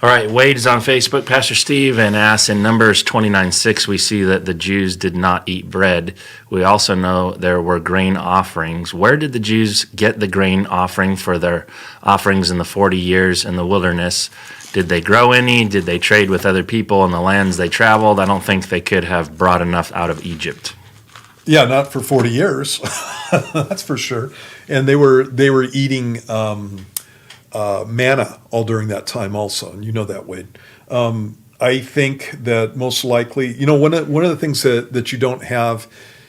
All right, Wade is on Facebook, Pastor Steve, and asks, in Numbers 29:6, we see that the Jews did not eat bread. We also know there were grain offerings. Where did the Jews get the grain offering for their offerings in the 40 years in the wilderness? Did they grow any? Did they trade with other people in the lands they traveled? I don't think they could have brought enough out of Egypt. Yeah, not for 40 years, that's for sure. And they were eating manna all during that time also, and you know that, Wade. I think that most likely, one of the things that you don't have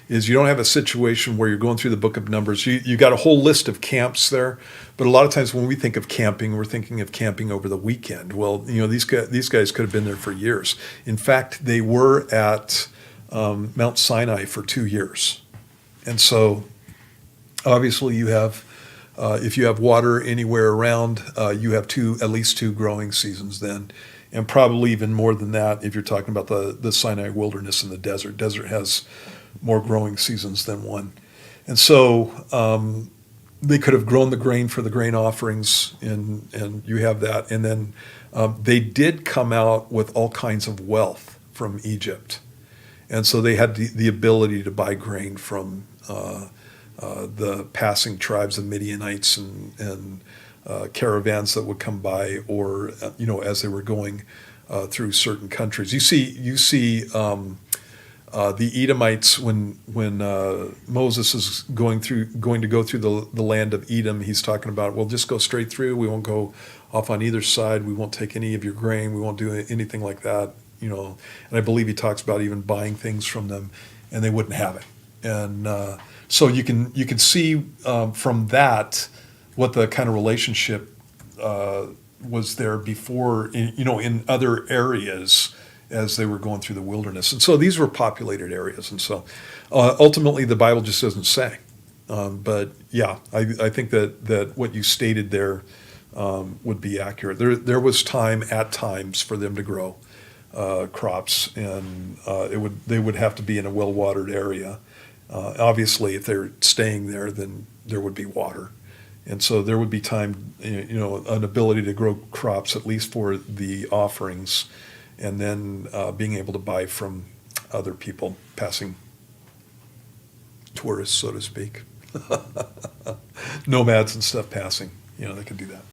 is you don't have a situation where you're going through the book of Numbers. You got a whole list of camps there, but a lot of times when we think of camping, we're thinking of camping over the weekend. Well, these guys could have been there for years. In fact, they were at Mount Sinai for 2 years. And so obviously you have, if you have water anywhere around, you have at least two growing seasons then. And probably even more than that if you're talking about the Sinai wilderness and the desert. Desert has more growing seasons than one. And so they could have grown the grain for the grain offerings, and you have that. And then they did come out with all kinds of wealth from Egypt. And so they had the ability to buy grain from the passing tribes of Midianites and caravans that would come by, or as they were going through certain countries. You see the Edomites when Moses is going to go through the land of Edom. He's talking about, well, just go straight through. We won't go off on either side. We won't take any of your grain. We won't do anything like that. And I believe he talks about even buying things from them, and they wouldn't have it. And so you can see from that what the kind of relationship was there before, in other areas as they were going through the wilderness. And so these were populated areas. And so ultimately the Bible just doesn't say. But yeah, I think that what you stated there would be accurate. There was time at times for them to grow crops, and they would have to be in a well-watered area. Obviously, if they're staying there, then there would be water. And so there would be time, an ability to grow crops, at least for the offerings, and then being able to buy from other people, passing tourists, so to speak. Nomads and stuff passing, they could do that.